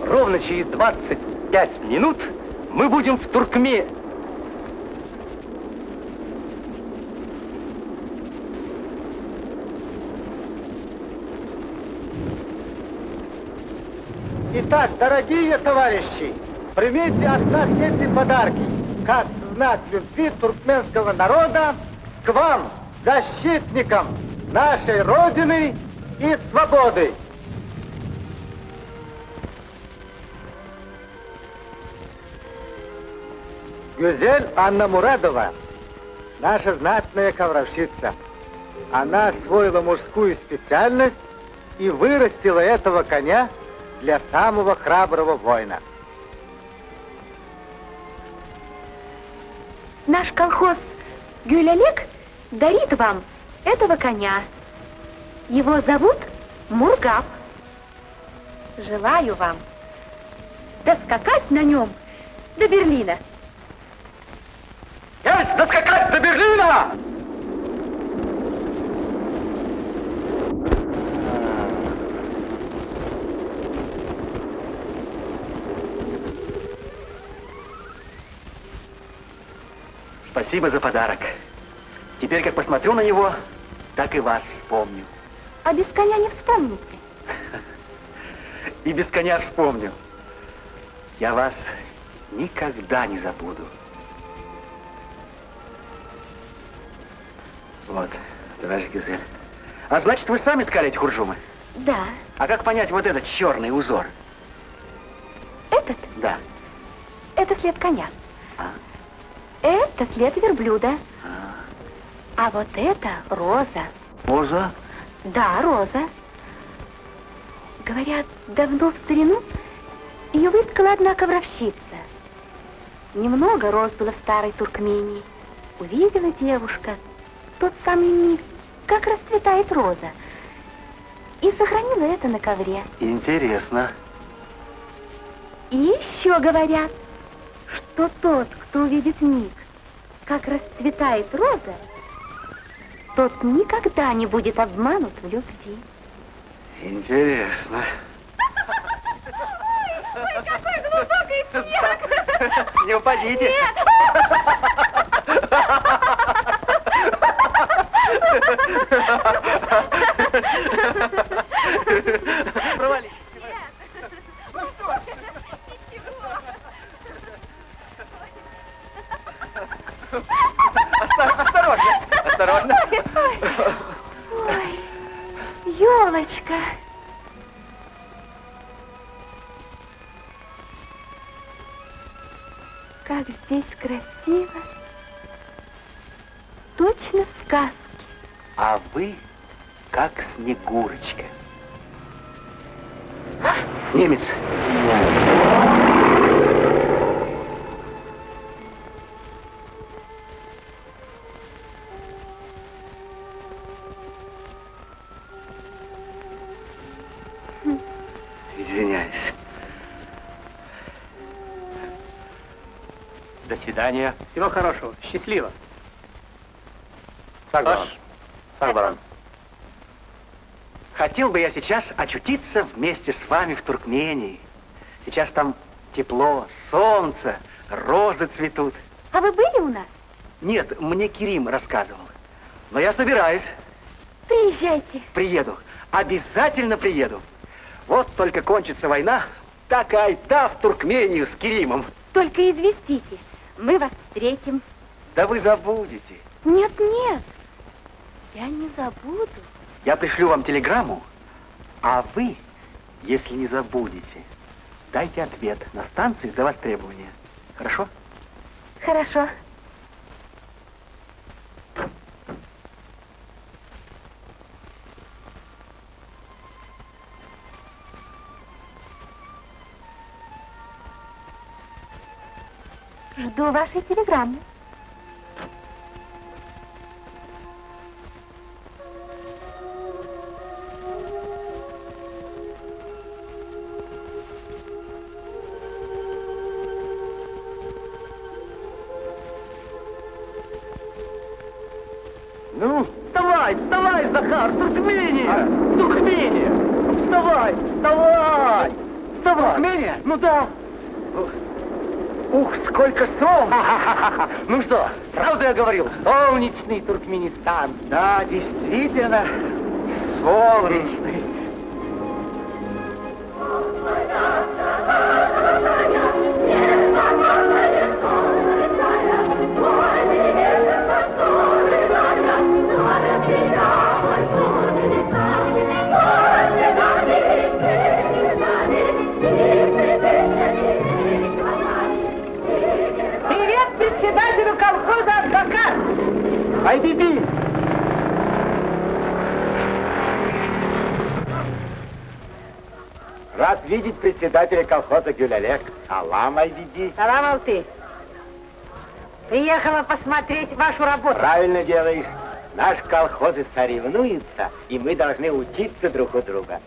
ровно через 25 минут мы будем в Туркме. Итак, дорогие товарищи, примите от нас эти подарки, как знак любви туркменского народа к вам, защитникам нашей Родины и свободы. Гюзель Анна Мурадова, наша знатная ковровщица. Она освоила мужскую специальность и вырастила этого коня для самого храброго воина. Наш колхоз Гюль-Олег дарит вам этого коня. Его зовут Мургаб. Желаю вам доскакать на нем до Берлина. Есть доскакать до Берлина! Спасибо за подарок. Теперь, как посмотрю на него, так и вас вспомню. А без коня не вспомните. И без коня вспомню. Я вас никогда не забуду. Вот, товарищ Гюзель. А значит, вы сами ткали эти хуржумы? Да. А как понять вот этот черный узор? Этот? Да. Это след коня. А? Это след верблюда. А вот это роза. Роза? Да, роза. Говорят, давно в старину ее выткала одна ковровщица. Немного роз было в старой Туркмении. Увидела девушка тот самый миг, как расцветает роза. И сохранила это на ковре. Интересно. И еще говорят, что тот, кто увидит миг, как расцветает роза, тот никогда не будет обманут в любви. Интересно. Ой, какой глубокий снег! Не упадите. Нет! Провались. Ну что? Осторожно, осторожно. Ой, елочка. Как здесь красиво. Точно в сказке. А вы как Снегурочка. Немец. Извиняюсь. До свидания. Всего хорошего. Счастливо. Сагбаран. Сагбаран. Хотел бы я сейчас очутиться вместе с вами в Туркмении. Сейчас там тепло, солнце, розы цветут. А вы были у нас? Нет, мне Керим рассказывал. Но я собираюсь. Приезжайте. Приеду. Обязательно приеду. Вот только кончится война, так и айда в Туркмению с Керимом. Только известите, мы вас встретим. Да вы забудете. Нет, нет, я не забуду. Я пришлю вам телеграмму, а вы, если не забудете, дайте ответ на станции за вас требования. Хорошо? Хорошо. Жду вашей телеграммы. Ну, вставай, вставай, Захар, Туркмения! Туркмения! Вставай, вставай! Вставай! Туркмения? Ну да. Ух, сколько слов! Ну что, правда я говорил? Солнечный Туркменистан. Да, действительно, солнечный. Привет председателю колхоза «Адвокат». Айбиби! Рад видеть председателя колхоза Гюлялек. Салам, Айбиби. Салам, Алты. Приехала посмотреть вашу работу. Правильно делаешь. Наши колхозы соревнуются, и мы должны учиться друг у друга.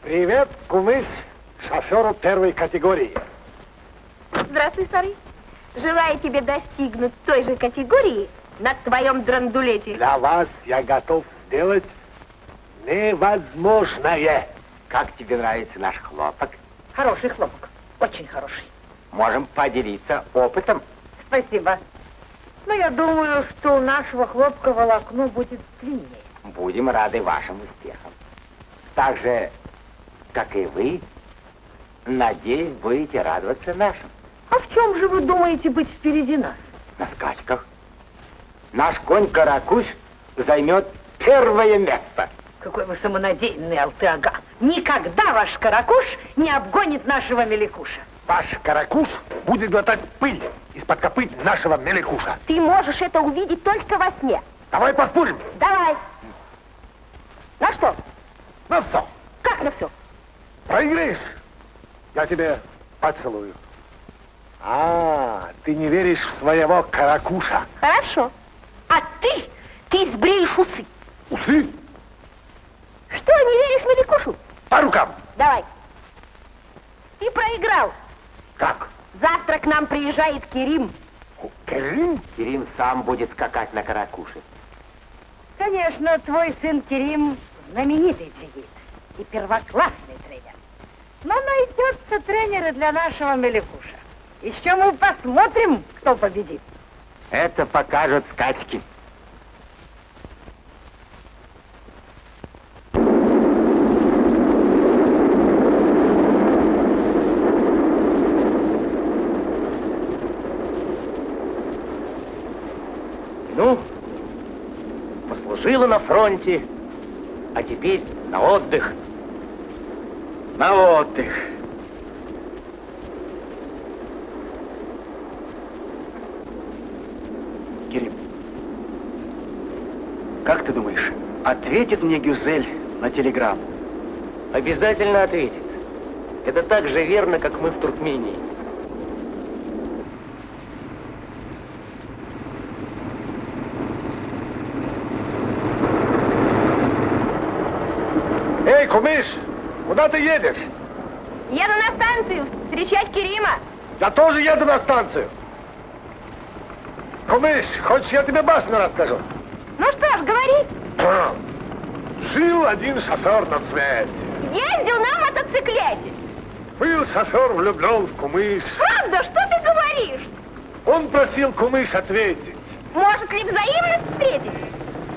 Привет, кумыс, шоферу первой категории. Здравствуй, старый. Желаю тебе достигнуть той же категории на твоем драндулете. Для вас я готов сделать невозможное. Как тебе нравится наш хлопок? Хороший хлопок. Очень хороший. Можем поделиться опытом. Спасибо. Но я думаю, что у нашего хлопка волокно будет длиннее. Будем рады вашим успехам. Так же, как и вы, надеюсь, будете радоваться нашим. А в чем же вы думаете быть впереди нас? На скачках. Наш конь Каракуш займет первое место. Какой вы самонадеянный, Алты-ага. Никогда ваш Каракуш не обгонит нашего Меликуша. Ваш Каракуш будет глотать пыль из-под копыт нашего Меликуша. Ты можешь это увидеть только во сне. Давай поспорим. Давай. На что? На все. Как на все? Проиграешь, я тебе поцелую. Ты не веришь в своего Каракуша? Хорошо. А ты сбреешь усы. Усы? Что, не веришь Меликушу? По рукам. Давай. Ты проиграл. Как? Завтра к нам приезжает Керим. Керим? Керим сам будет скакать на Каракуше. Конечно, твой сын Керим знаменитый джигит и первоклассный тренер. Но найдется тренеры для нашего Меликуша. Еще мы посмотрим, кто победит. Это покажут скачки. Ну, послужила на фронте, а теперь на отдых. На отдых. Керим, как ты думаешь, ответит мне Гюзель на телеграмму? Обязательно ответит. Это так же верно, как мы в Туркмении. Эй, кумыш, куда ты едешь? Еду на станцию встречать Керима. Я тоже еду на станцию. Кумыш, хочешь, я тебе басню расскажу? Ну что ж, говори. Жил один шофер на свете. Ездил на мотоциклете. Был шофер влюблен в кумыш. Правда, что ты говоришь? Он просил кумыш ответить. Может ли взаимность встретить?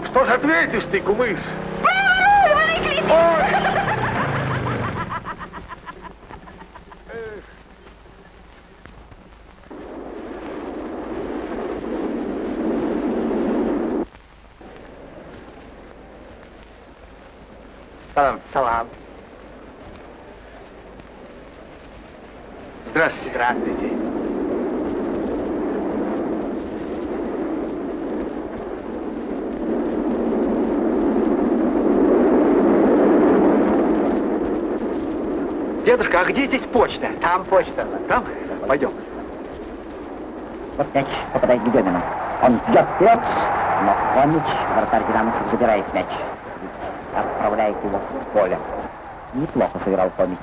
Что ж ответишь ты, кумыш? Салам. Салам. Здравствуйте. Здравствуйте. Дедушка, а где здесь почта? Там почта. Там? Пойдем. Вот мяч попадает к Демину. Он бьет вперед, но Хомич, вратарь динамовцев, забирает мяч. Отправляет его в поле. Неплохо сыграл Хомич.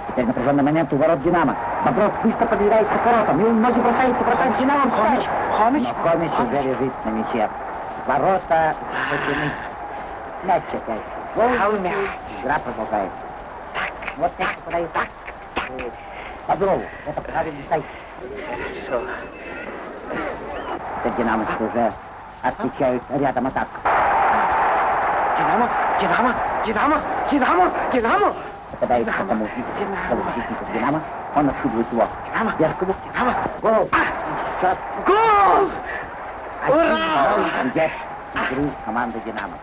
Теперь напряженный момент у ворот Динамо. Бобров быстро подбирается к воротам, и ноги бросаются вратарь динамовцев. Хомич. Хомич? Но Хомич уже лежит на мяче. Ворота заведены. Мяч опять. Гол, мяч. Игра продолжается. Так. Вот мяч подает. Так. Бодрову. Это правильный сайт. Все. Динамовцы уже отвечают рядом атак. Динамо! Попадает по тому защитнику Динамо. Он отшибывает его. Беркову. Гол! Счет. Гол! Ура! Идет игру команды Динамо.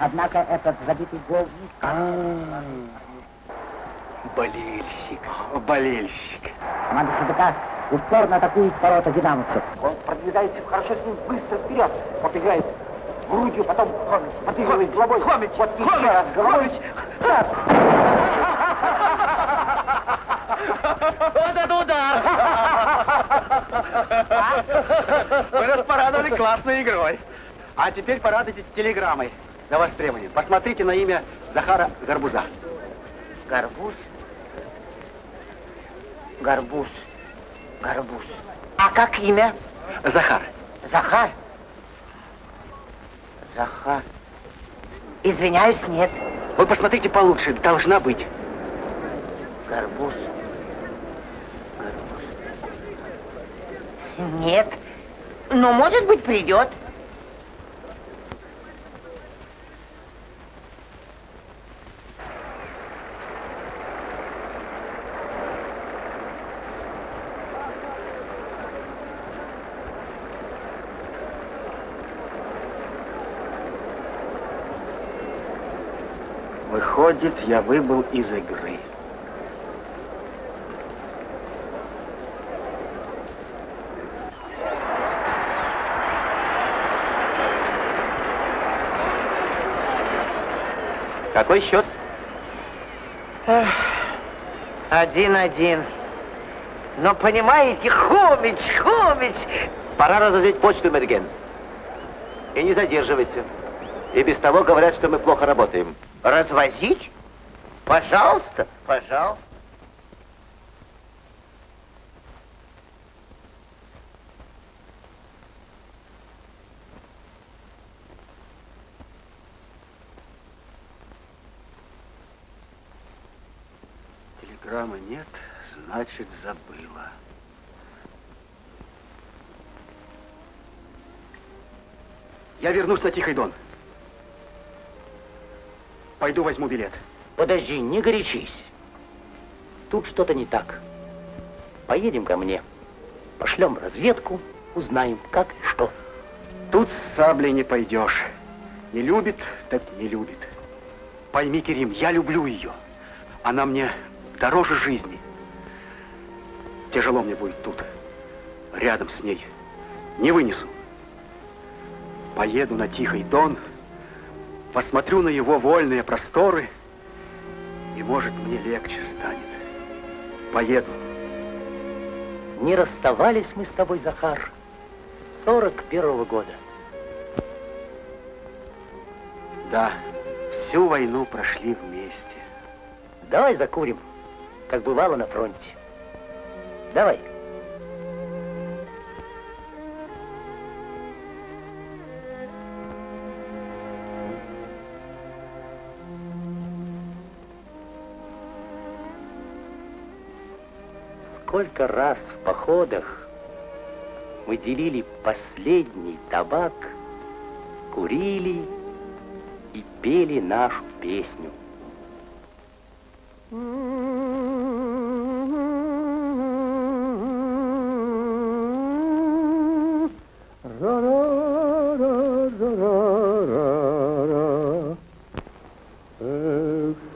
Однако этот забитый гол Болельщик. команда СДК упорно атакует ворота динамовцев. Он продвигается хорошо с ним быстро вперед. Вот играет грудью, потом подыгрывает головой. Вот еще раз головой. Вот это удар! Вы нас порадовали классной игрой. А теперь порадуйтесь телеграммой за востребование. Посмотрите на имя Захара Гарбуза. Гарбуз? Гарбуз. А как имя? Захар. Захар? Извиняюсь, нет. Вы посмотрите получше, должна быть. Гарбуз. Нет. Но, может быть, придет. Выходит, я выбыл из игры. Какой счет? 1-1. Но понимаете, Хомич! Пора разозлить почту, Мерген. И не задерживайся. И без того говорят, что мы плохо работаем. Развозить? Пожалуйста. Телеграммы нет, значит, забыла. Я вернусь на Тихий Дон. Пойду возьму билет. Подожди, не горячись. Тут что-то не так. Поедем ко мне. Пошлем разведку, узнаем, как и что. Тут с саблей не пойдешь. Не любит, так не любит. Пойми, Керим, я люблю ее. Она мне дороже жизни. Тяжело мне будет тут, рядом с ней. Не вынесу. Поеду на Тихий Дон, посмотрю на его вольные просторы, и, может, мне легче станет. Поеду. Не расставались мы с тобой, Захар, 41-го года. Да, всю войну прошли вместе. Давай закурим, как бывало на фронте. Давай. Сколько раз в походах мы делили последний табак, курили и пели нашу песню.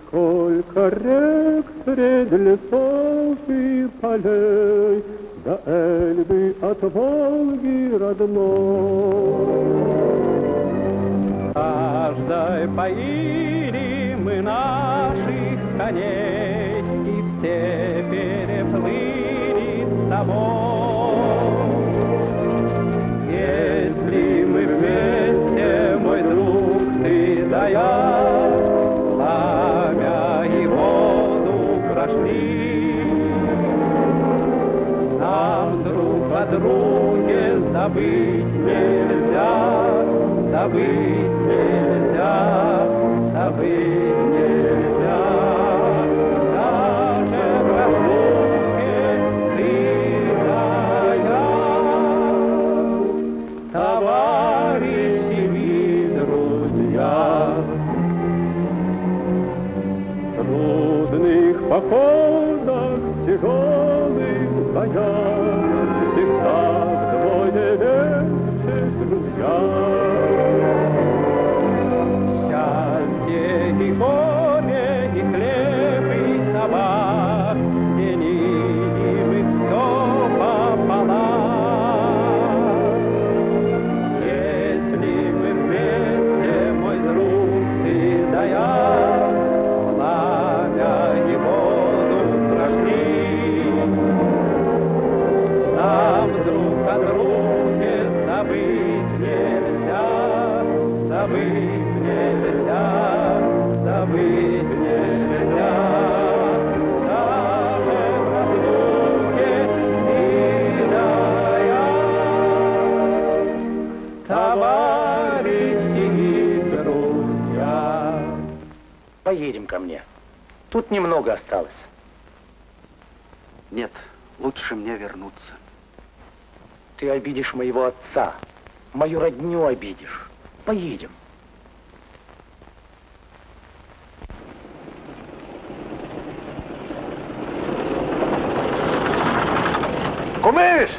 Сколько рек средь лесов и полей, до Эльбы от Волги родной. Каждой поили мы наших коней, и все переплыли с тобой. Если мы вместе, мой друг, ты да я, пламя и воду прошли, нам друг о друге забыть нельзя. забыть нельзя, забыть нельзя. Даже в разлуке ты да я, товарищи и друзья. В трудных походах, тяжелых боях всегда вдвое легче, друзья. Счастье и горе, и хлеб, и табак, делим мы все пополам. Если мы вместе, мой друг, ты да я, пламя и воду прошли, нам друг о друге забыть нельзя, забыть нельзя, забыть нельзя. Даже в разлуке ты да я, товарищи и друзья. Поедем ко мне. Тут немного осталось. Нет, лучше мне вернуться. Ты обидишь моего отца, мою родню обидишь. Поедем. Кумыш!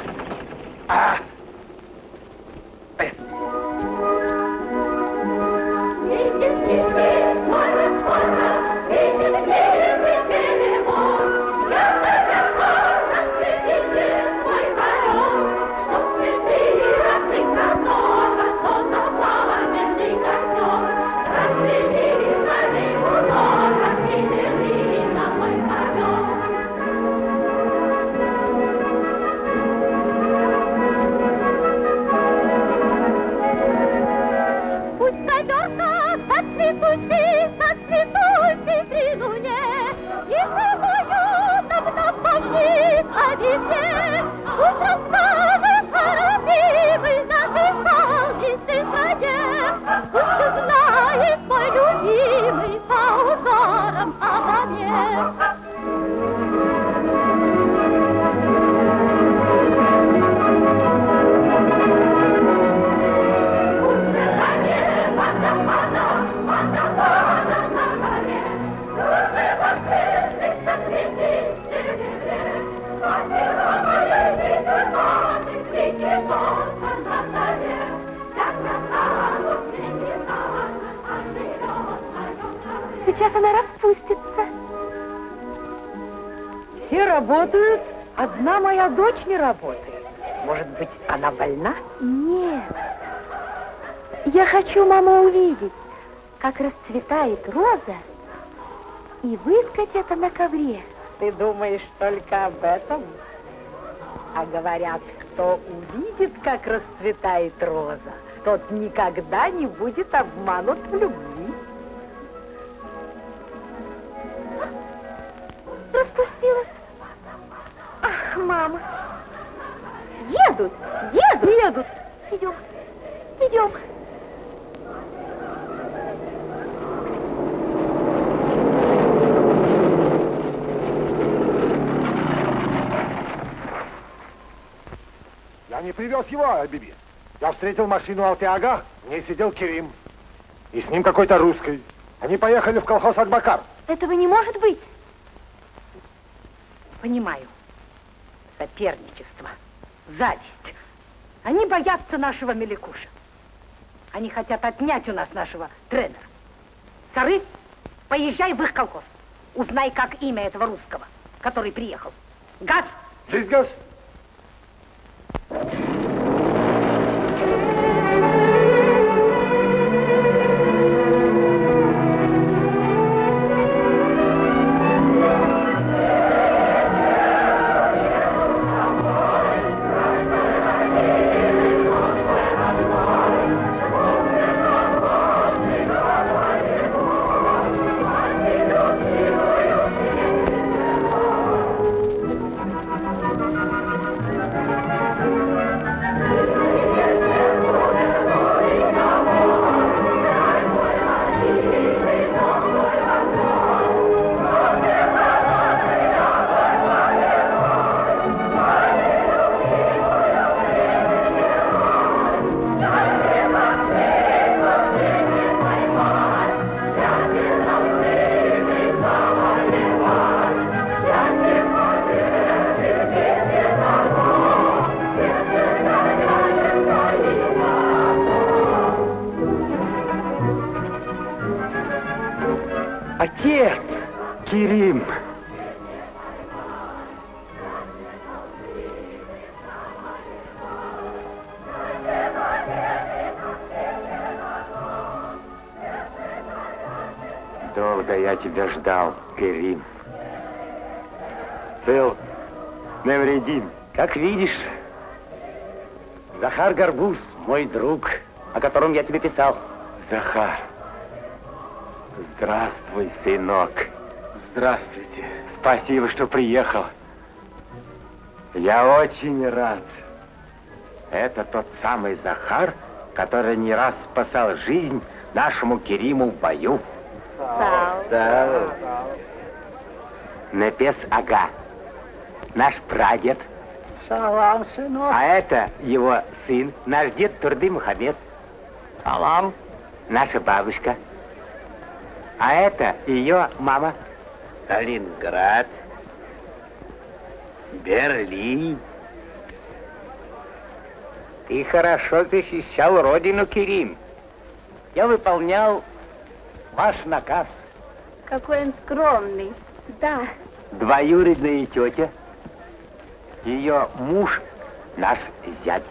Сейчас она распустится. Все работают, одна моя дочь не работает. Может быть, она больна? Нет. Я хочу, мама, увидеть, как расцветает роза, и выткать это на ковре. Ты думаешь только об этом? А говорят, кто увидит, как расцветает роза, тот никогда не будет обманут в любви. Распустилась. Ах, мама. Едут, едут. Едут. Идем, идем. Я не привез его, Абиби. Я встретил машину Алтиага, в ней сидел Керим. И с ним какой-то русский. Они поехали в колхоз Акбакар. Этого не может быть. Понимаю. Соперничество, зависть. Они боятся нашего Меликуша. Они хотят отнять у нас нашего тренера. Сары, поезжай в их колхоз. Узнай, как имя этого русского, который приехал. Газ! Здесь газ. Отец! Керим! Долго я тебя ждал, Керим. Цел, невредим. Как видишь, Захар Горбуз, мой друг, о котором я тебе писал. Захар, здравствуй, сынок. Здравствуйте. Спасибо, что приехал. Я очень рад. Это тот самый Захар, который не раз спасал жизнь нашему Кериму в бою. Да. Непес Ага, наш прадед. Салам, сынок. А это его сын, наш дед Турды Мухаммед. Салам. Наша бабушка. А это ее мама. Сталинград, Берлин. Ты хорошо защищал родину, Керим. Я выполнял ваш наказ. Какой он скромный. Да. Двоюродная тетя. Ее муж, наш зять.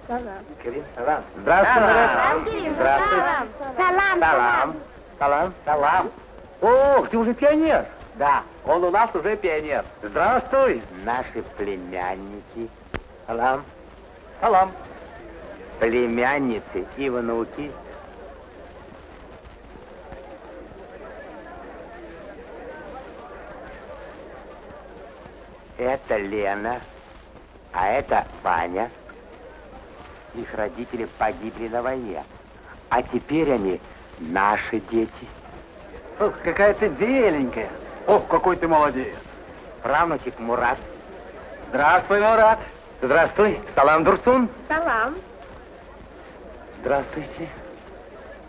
Салам. Керим, салам. Здравствуй, Керим, Здравствуй. Салам. Салам. Салам. Салам. Ох, ты уже пионер. Да, он у нас уже пионер. Здравствуй. Наши племянники. Салам. Салам. Племянницы и внуки. Это Лена, а это Ваня. Их родители погибли на войне, а теперь они наши дети. Ох, какая ты беленькая. Ох, какой ты молодец. Правнучек Мурат. Здравствуй, Мурат. Здравствуй, Салам Дурсун. Салам. Здравствуйте.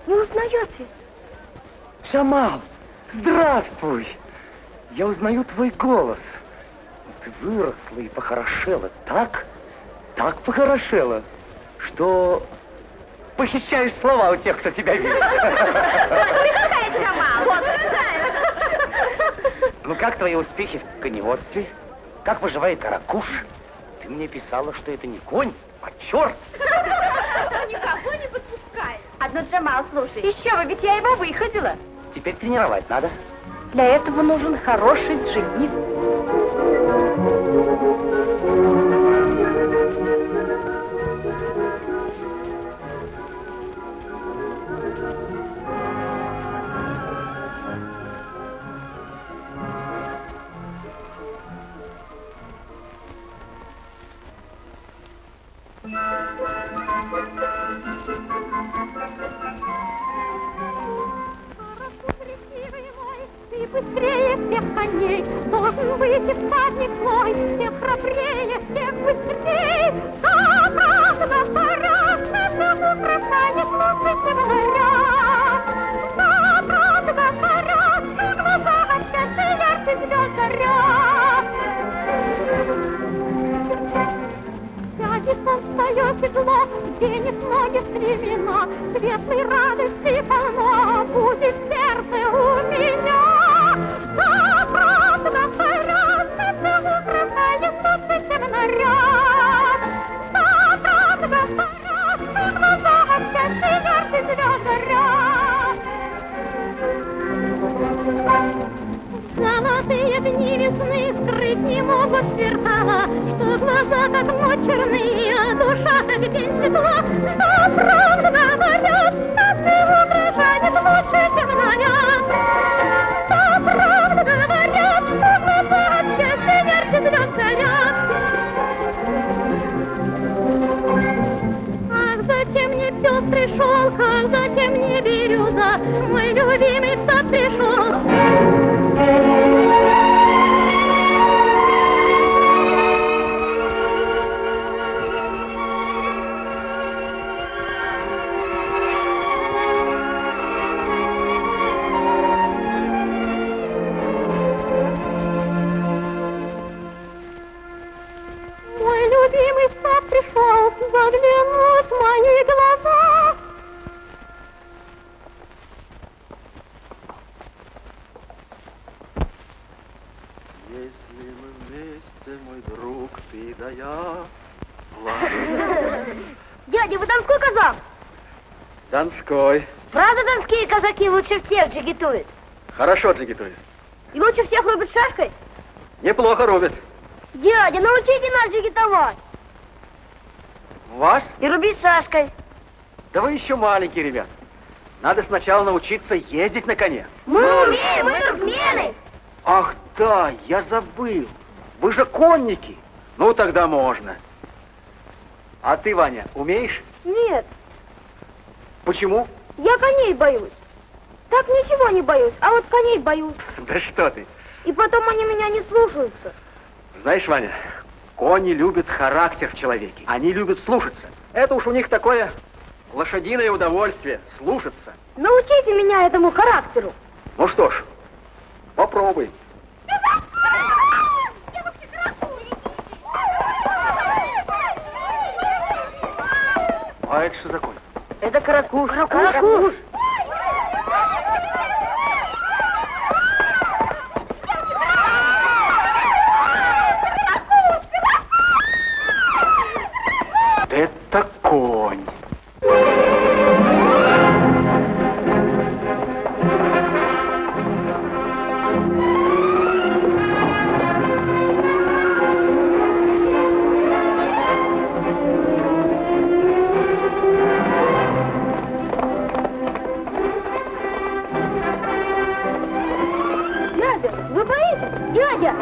Не узнаете? Шамал, здравствуй. Я узнаю твой голос. Ты выросла и похорошела так похорошела, что похищаешь слова у тех, кто тебя видит. Ну как твои успехи в коневодстве? Как поживает Каракуш? Ты мне писала, что это не конь, а черт. Никого не подпускает. Одно Джамал, слушай. Еще бы, ведь я его выходила. Теперь тренировать надо. Для этого нужен хороший джигит. Быстрее всех коней должен выйти всадник свой, всех храбрее, всех быстрее. Закат парад, это украшает лучше, чем наряд. Закат парад, в глазах отчасти ярче звезд заряд. Сядет он в свое седло, денет ноги стремена, светлой радости полно будет сердце у меня. Золотые дни весны скрыть не могут зеркала, что глаза как ночь черные, а душа как день светла. Но правду говорят, что ты угрожает лучше, чем наряд. Но правду говорят, что глаза от счастья ярче звезд горят. Ах, зачем мне пес пришел, ах, зачем мне береза, мой любимый сад пришел. Мой любимый сад пришел заглянуть в мои глаза. Донской. Правда, донские казаки лучше всех джигитуют? Хорошо джигитует. И лучше всех рубят шашкой? Неплохо рубит. Дядя, научите нас джигитовать. Вас? И рубить шашкой. Да вы еще маленькие, ребят. Надо сначала научиться ездить на коне. Мы умеем, мы туркмены. Ах да, я забыл. Вы же конники. Ну, тогда можно. А ты, Ваня, умеешь? Нет, Почему? я коней боюсь. Так ничего не боюсь, а вот коней боюсь. Да что ты. И потом они меня не слушаются. Знаешь, Ваня, кони любят характер в человеке. Они любят слушаться. Это уж у них такое лошадиное удовольствие — слушаться. Научите меня этому характеру. Ну что ж, попробуй. А это что за конь? Это каракуш. Каракуш. Это конь. Дядя, вы боитесь? Дядя!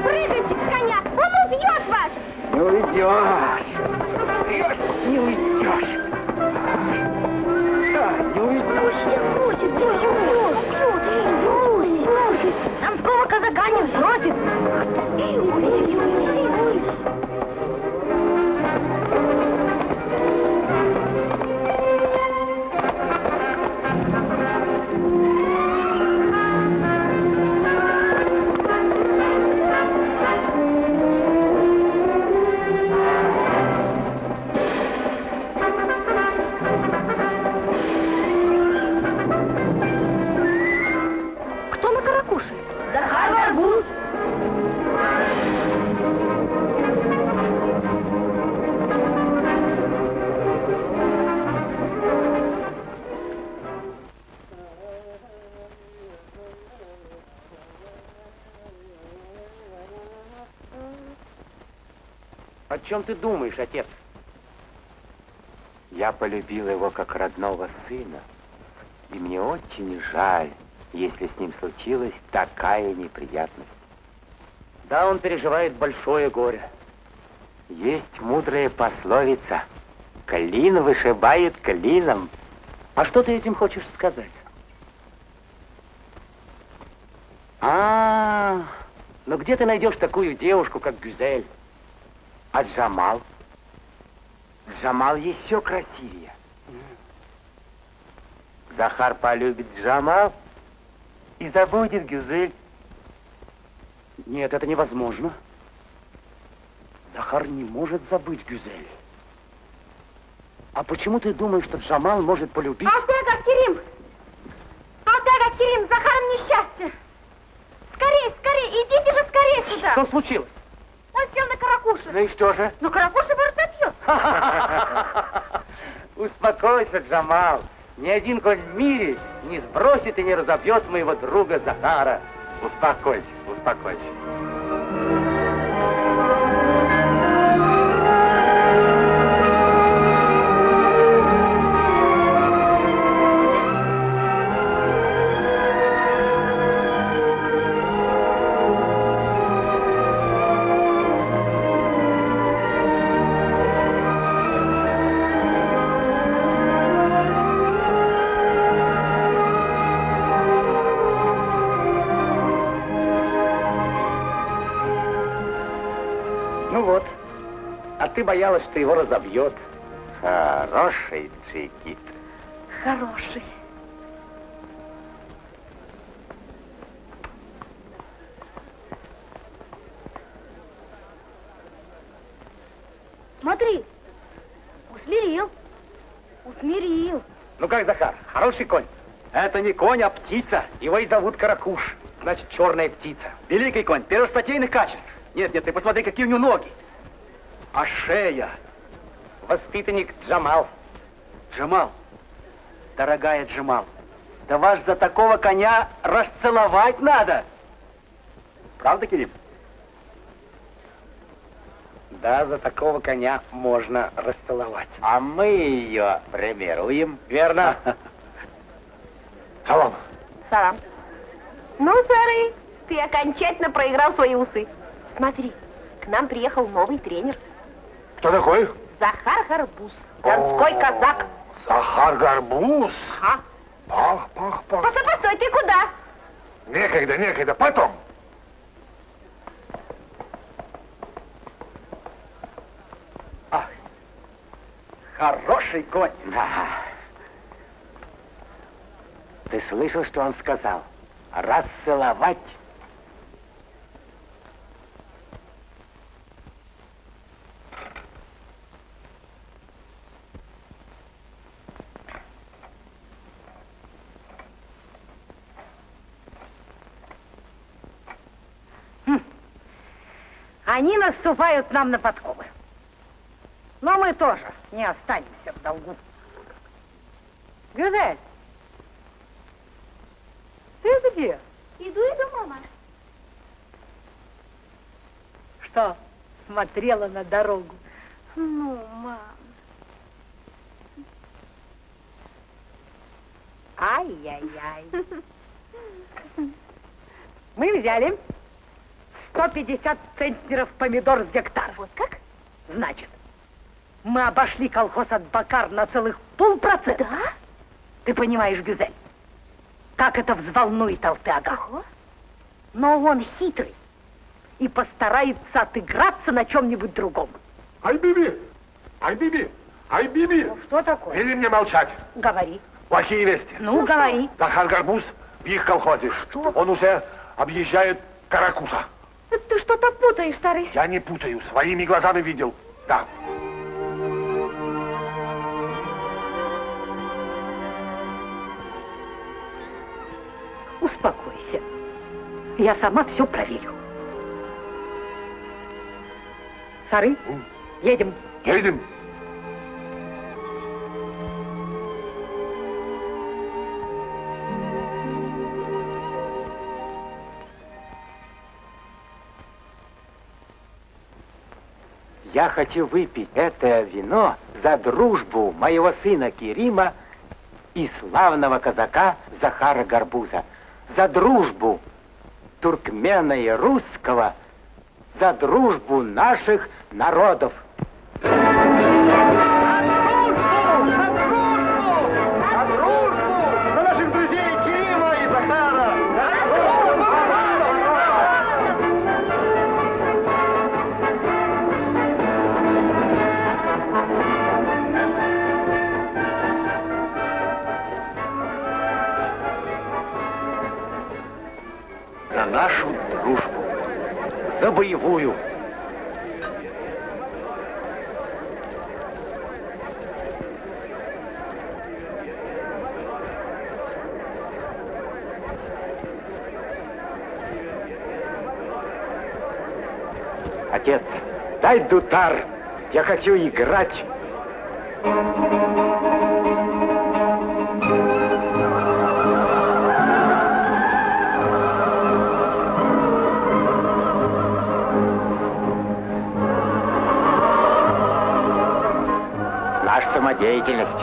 Прыгайте с коня, он убьет вас! Не уйдешь. Не уйдешь. Да, не уйдешь. Донского казака не взросит. Кто на каракуше? Захар Барбуз. О чем ты думаешь, отец? Я полюбил его как родного сына, и мне очень жаль, если с ним случилась такая неприятность. Да, он переживает большое горе. Есть мудрая пословица: клин вышибает клином. А что ты этим хочешь сказать? Но где ты найдешь такую девушку, как Гюзель? А Джамал? Джамал еще красивее. Захар полюбит Джамал и забудет Гюзель. Нет, это невозможно. Захар не может забыть Гюзель. А почему ты думаешь, что Джамал может полюбить? Алтега, Керим! Алтега, Керим, с Захаром несчастье! Скорей, скорей, идите же скорее сюда! Что случилось? Он сел на каракуше. Ну и что же? Ну, каракуш его разобьет. Успокойся, Джамал. Ни один конь в мире не сбросит и не разобьет моего друга Захара. Успокойся, успокойся. Ну вот. А ты боялась, что его разобьет. Хороший джигит. Хороший. Смотри, усмирил. Усмирил. Ну как, Захар, хороший конь? Это не конь, а птица. Его и зовут Каракуш. Значит, черная птица. Великий конь, первостатейных качеств. Нет, ты посмотри, какие у него ноги. А шея. Воспитанник Джамал. Джамал, дорогая Джамал, да вас за такого коня расцеловать надо. Правда, Керим? Да, за такого коня можно расцеловать. А мы ее премируем. Верно. Салам. Салам. Ну, Сары, ты окончательно проиграл свои усы. Смотри, к нам приехал новый тренер. Кто такой? Захар Гарбуз, донской казак. Захар Гарбуз? Ага. Пах. Постой, постой, ты куда? Некогда, потом. Хороший конь. Да. Ты слышал, что он сказал? Расцеловать. Они наступают нам на подковы. Но мы тоже не останемся в долгу. Гюзель, ты где? Иду, мама. Что, смотрела на дорогу? Ну, мам. Ай-яй-яй. Мы взяли 150 центнеров помидор с гектара. Вот как? Значит, мы обошли колхоз от Бакар на целых 0,5%. Да? Ты понимаешь, Гюзель, как это взволнует Алтыага. Ого. Но он хитрый и постарается отыграться на чем-нибудь другом. Ай, Биби! Ну, что такое? Вели мне молчать. Говори. Плохие вести. Ну, говори. Захар Гарбуз в их колхозе. Что? Он уже объезжает Каракуша. Это ты что-то путаешь, старый. Я не путаю, своими глазами видел. Да. Успокойся. Я сама все проверю. Сары, едем. Едем. Я хочу выпить это вино за дружбу моего сына Керима и славного казака Захара Гарбуза. За дружбу туркмена и русского, за дружбу наших народов. За наших друзей Керима и Захара! За нашу дружбу, за боевую. Отец, дай дутар, я хочу играть. Наша самодеятельность.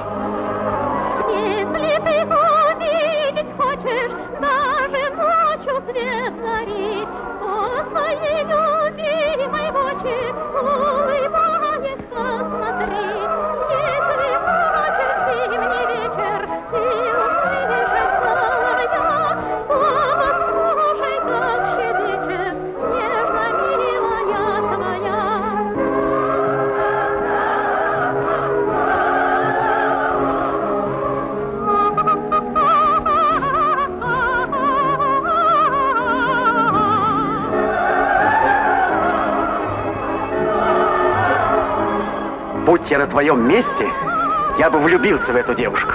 Если ты увидеть хочешь даже ночью свет зари, то своей любимой в очи улыбаешься, смотри. Если хочешь зимний вечер, ты услышишь соловья, послушай, как щебечет нежно милая твоя. Будь я на твоем месте, я бы влюбился в эту девушку.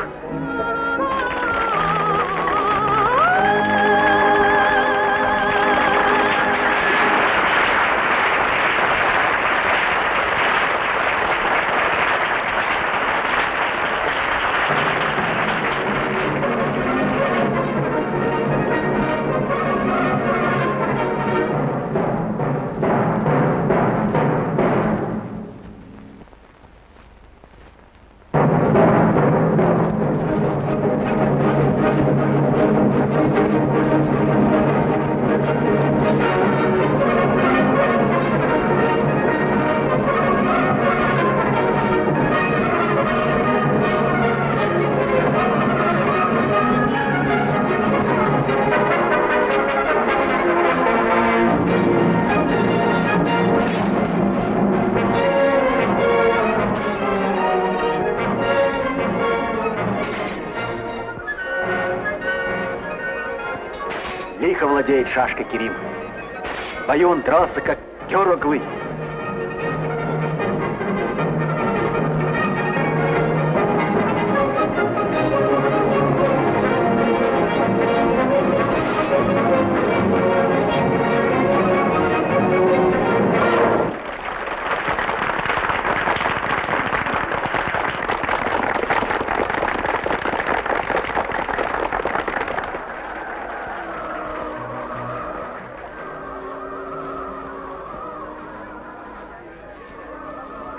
Лихо владеет шашкой Керим. В бою он дрался, как Героглы.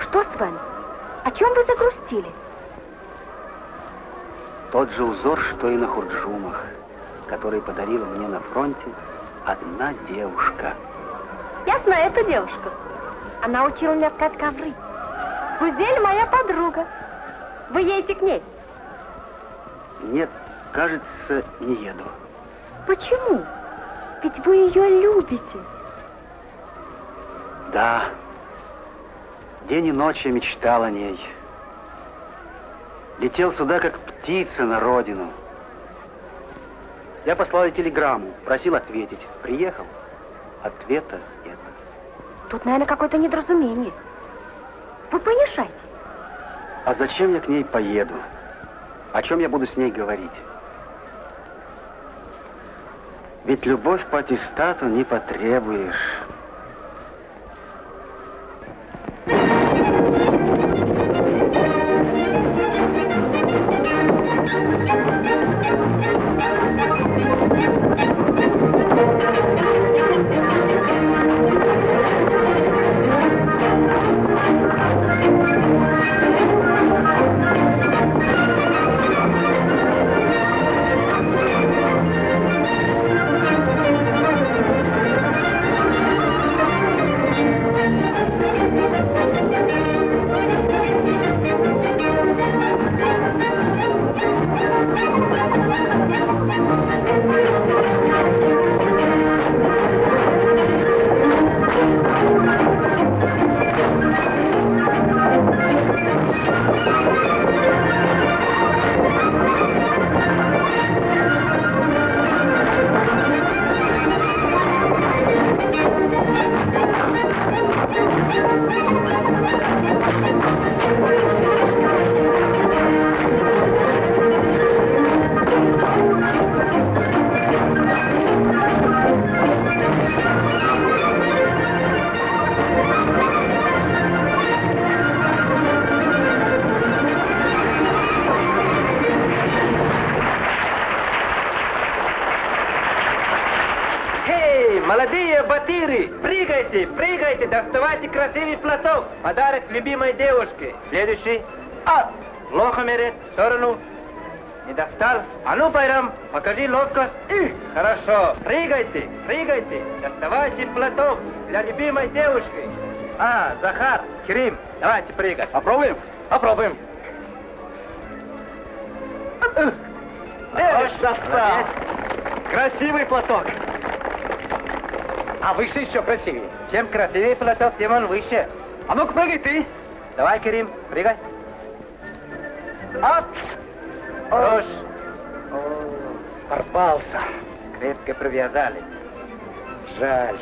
Что с вами? О чем вы загрустили? Тот же узор, что и на хурджумах, который подарила мне на фронте одна девушка. Ясно, это девушка. Она учила меня ткать ковры. Гузель моя подруга. Вы едете к ней? Нет, кажется, не еду. Почему? Ведь вы ее любите. Да. День и ночь я мечтал о ней. Летел сюда, как птица на родину. Я послал ей телеграмму, просил ответить. Приехал. Ответа нет. Тут, наверное, какое-то недоразумение. Вы поезжайте. А зачем я к ней поеду? О чем я буду с ней говорить? Ведь любовь по аттестату не потребуешь. Молодые батыры, прыгайте, прыгайте, доставайте красивый платок. Подарок любимой девушке. Следующий. Лохомерет, в сторону. Не достал? А ну, Байрам, покажи ловкость. Хорошо. Прыгайте, прыгайте, доставайте платок для любимой девушки. Захар, Керим, давайте прыгать. Попробуем? Попробуем. Красава! Красивый платок. А выше еще красивее. Чем красивее платок, тем он выше. А ну-ка, прыгай ты. Давай, Керим, прыгай. Оп! Хорош. Порвался. Крепко привязали. Жаль.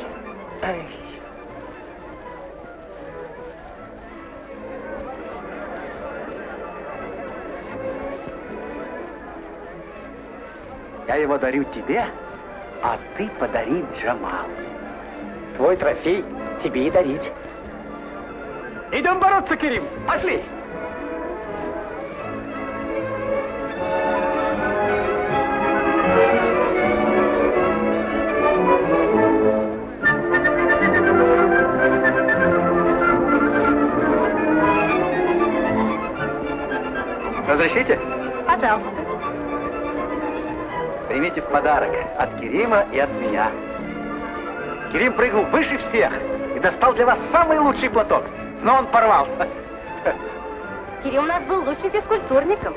Я его дарю тебе, а ты подари Джамалу. Твой трофей тебе и дарить. Идем бороться, Керим. Пошли. Разрешите? Пожалуйста. Примите в подарок от Керима и от меня. Керим прыгнул выше всех и достал для вас самый лучший платок, но он порвался. Керим у нас был лучшим физкультурником.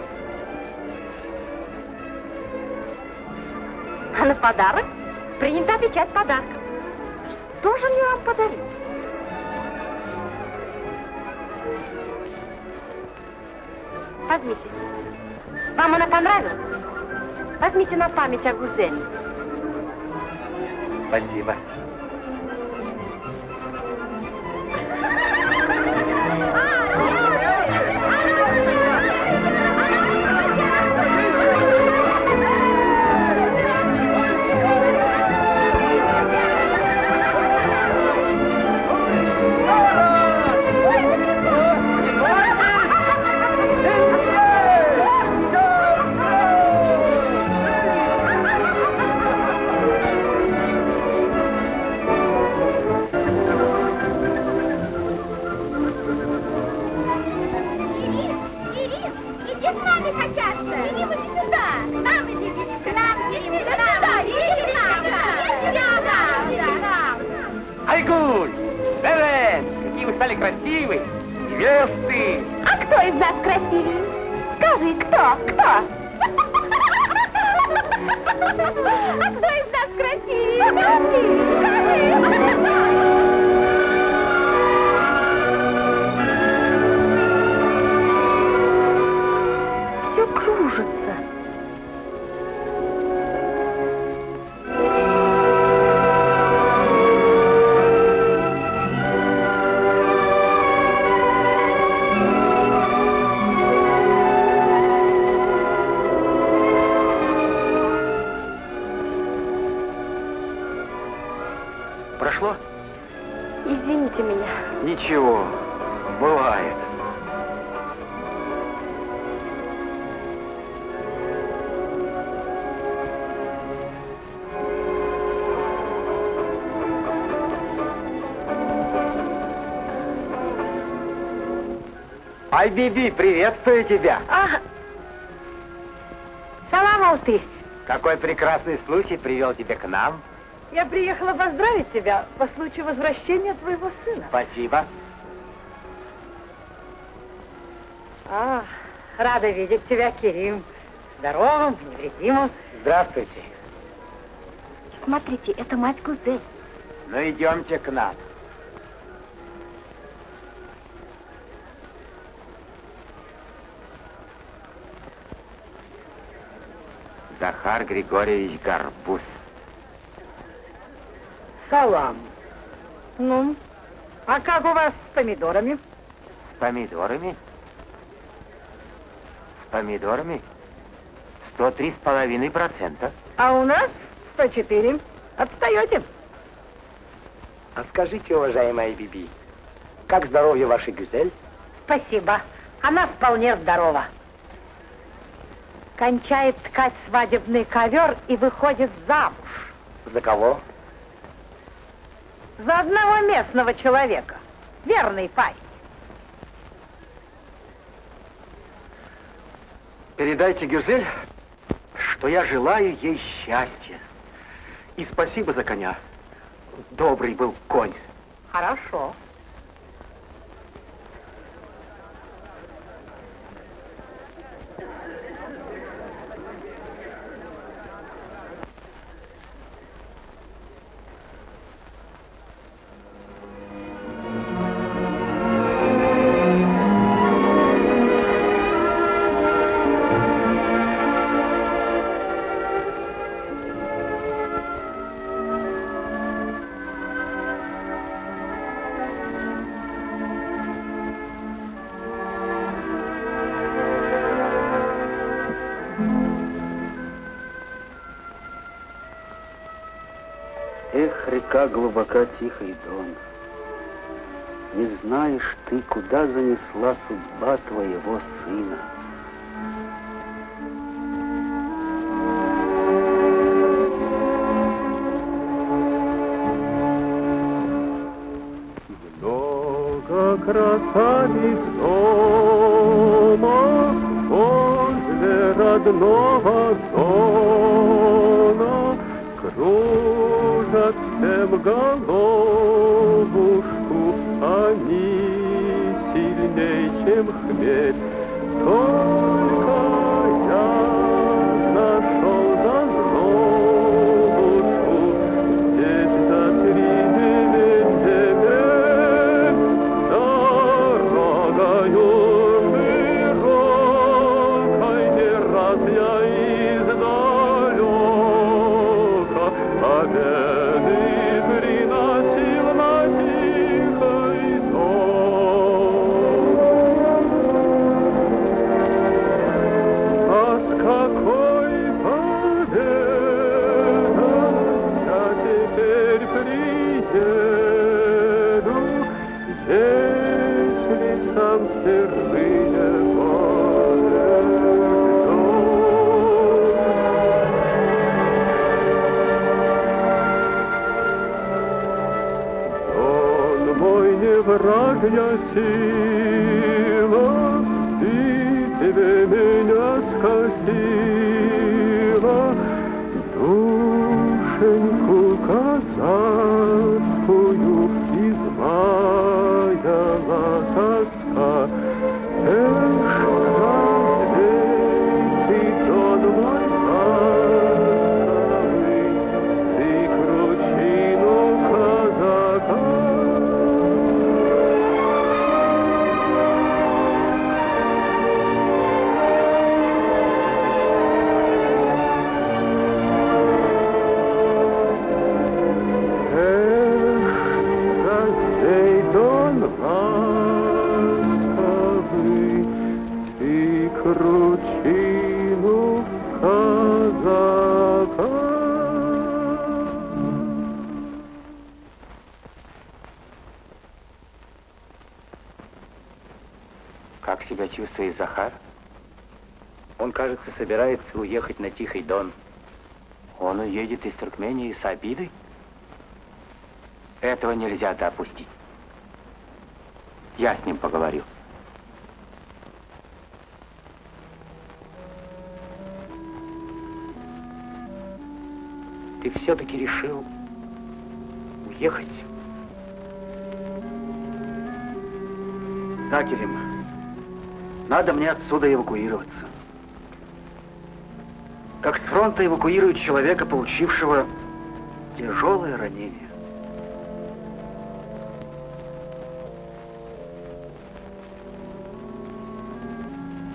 А на подарок принято отвечать подарком. Что же мне вам подарить? Возьмите. Вам она понравилась? Возьмите на память о Гузель. Спасибо. Айгуль! Левен! Какие вы стали красивые! Невесты! А кто из нас красивее? Скажи, кто? Кто? А кто из нас красивее? Скажи! Все кружится. Прошло? Извините меня. Ничего, бывает. Ай, Биби, приветствую тебя. Салам, Алты. Какой прекрасный случай привел тебя к нам. Я приехала поздравить тебя по случаю возвращения твоего сына. Спасибо. Рада видеть тебя, Керим. Здоровым, невредимым. Здравствуйте. Смотрите, это мать Гузель. Ну, идемте к нам. Захар Григорьевич Горбуз. Салам. Ну, а как у вас с помидорами? С помидорами? С помидорами? 103,5%. А у нас 104. Отстаете. А скажите, уважаемая Биби, как здоровье вашей Гюзель? Спасибо. Она вполне здорова. Кончает ткать свадебный ковер и выходит замуж. За кого? За одного местного человека. Верный парень. Передайте Гюзель, что я желаю ей счастья. И спасибо за коня. Добрый был конь. Хорошо. как глубока тихий Дон. Не знаешь ты, куда занесла судьба твоего сына. Много красавиц дома возле родного Дона кружат всем головушку, они сильней, чем хмель. Только я нашел зазнобушку здесь за 3 деревень, дорогою широкой не раз я издалека обеды приносил на тихой дом. А с какой победой я теперь приеду, если сам впервые побежду? Он мой не вражья сила, и тебе меня скосила, душеньку казацкую измаяла тоска. Эх, развейте, Дон мой ласковый, ты кручину казака. Ласковый, ты кручину казака. Как себя чувствует Захар? Он, кажется, собирается уехать на Тихий Дон. Он уедет из Туркмении с обидой? Этого нельзя допустить. Я с ним поговорю. Ты все-таки решил уехать? Да, Керим. Надо мне отсюда эвакуироваться. Как с фронта эвакуируют человека, получившего тяжелое ранение.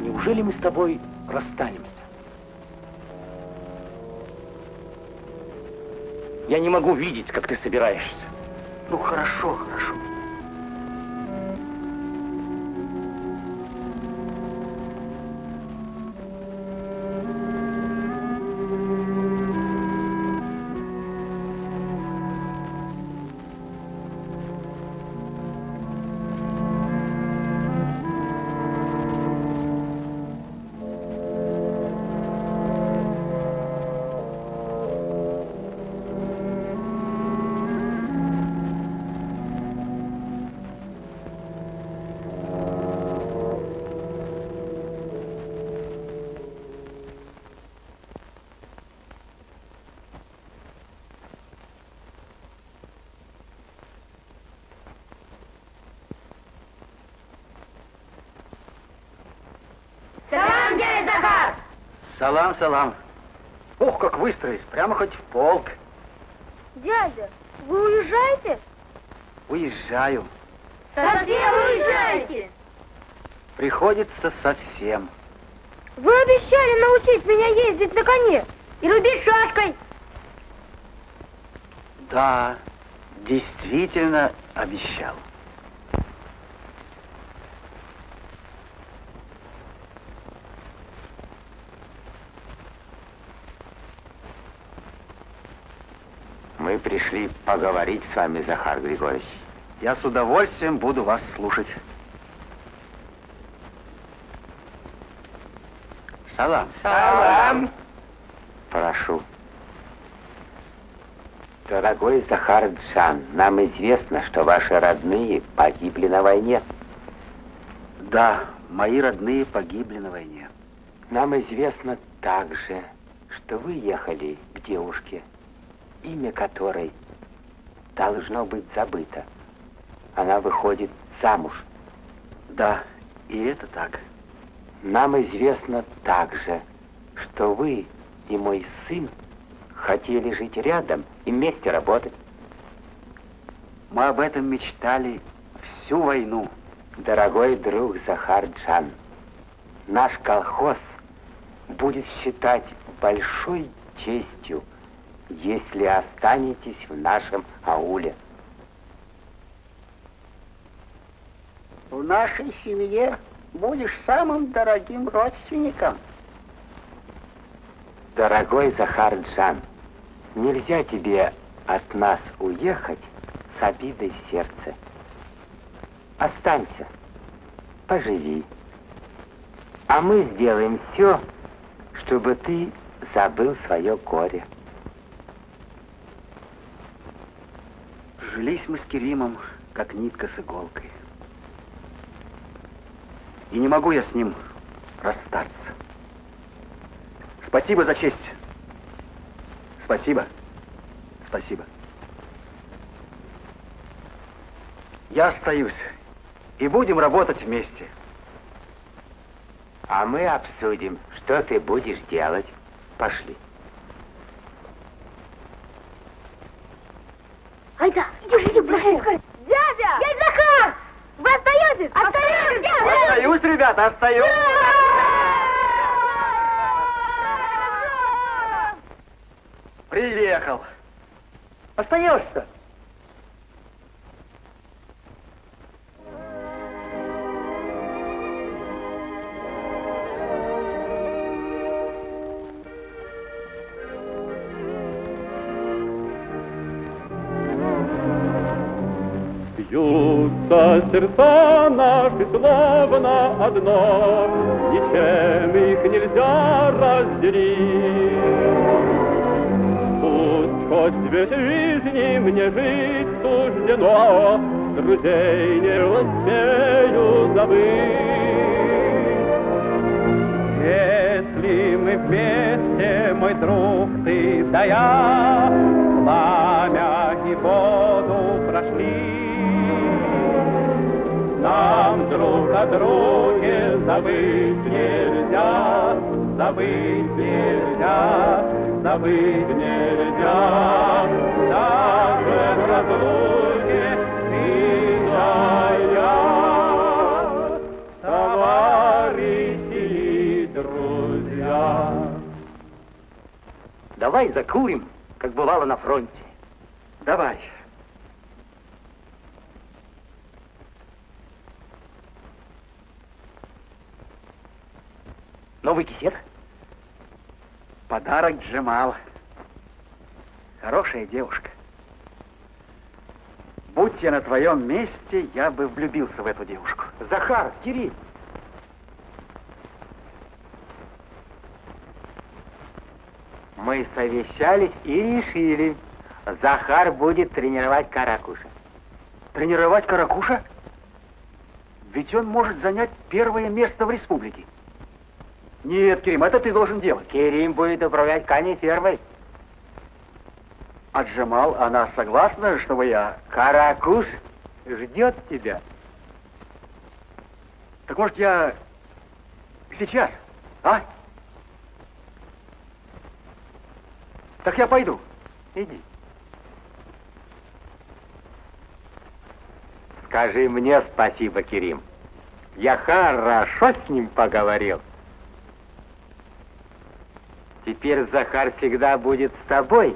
Неужели мы с тобой расстанемся? Я не могу видеть, как ты собираешься. Ну, хорошо, хорошо. Салам, салам. Ох, как выстроились, прямо хоть в полк. Дядя, вы уезжаете? Уезжаю. Совсем уезжаете? Приходится совсем. Вы обещали научить меня ездить на коне и рубить шашкой. Да, действительно обещал. Мы Мы пришли поговорить с вами, Захар Григорьевич. Я с удовольствием буду вас слушать. Салам. Салам. Прошу. Дорогой Захар Джан, нам известно, что ваши родные погибли на войне. Да, мои родные погибли на войне. Нам известно также, что вы ехали к девушке, имя которой должно быть забыто. Она выходит замуж. Да, и это так. Нам известно также, что вы и мой сын хотели жить рядом и вместе работать. Мы об этом мечтали всю войну. Дорогой друг Захар Джан, наш колхоз будет считать большой честью, если останетесь в нашем ауле. В нашей семье будешь самым дорогим родственником. Дорогой Захар Джан, нельзя тебе от нас уехать с обидой в сердце. Останься, поживи. А мы сделаем все, чтобы ты забыл свое горе. Жились мы с Керимом, как нитка с иголкой. И не могу я с ним расстаться. Спасибо за честь. Спасибо. Спасибо. Я остаюсь. И будем работать вместе. А мы обсудим, что ты будешь делать. Пошли. Айда, идем, быстрее. Дядя! Дядя Захар! Вы остаетесь? Остаюсь, дядя! Остаюсь, ребята, остаюсь. Приехал. Остаешься? Бьются сердца наши словно одно, ничем их нельзя разделить. Пусть хоть весь жизни мне жить суждено, друзей не успею забыть. Если мы вместе, мой друг, ты да я, пламя и воду прошли, нам друг о друге забыть нельзя, забыть нельзя, забыть нельзя. Даже в разлуке ты да я, товарищи и друзья. Давай закурим, как бывало на фронте. Давай. Новый кисет? Подарок Джемала. Хорошая девушка. Будь я на твоем месте, я бы влюбился в эту девушку. Захар, Кирилл. Мы совещались и решили, Захар будет тренировать Каракуша. Тренировать Каракуша? Ведь он может занять первое место в республике. Нет, Керим, это ты должен делать. Керим будет управлять коней фермой. А Джемал, она согласна, чтобы я... Каракуш ждет тебя. Так может я сейчас, а? Так я пойду. Иди. Скажи мне спасибо, Керим. Я хорошо с ним поговорил. Теперь Захар всегда будет с тобой,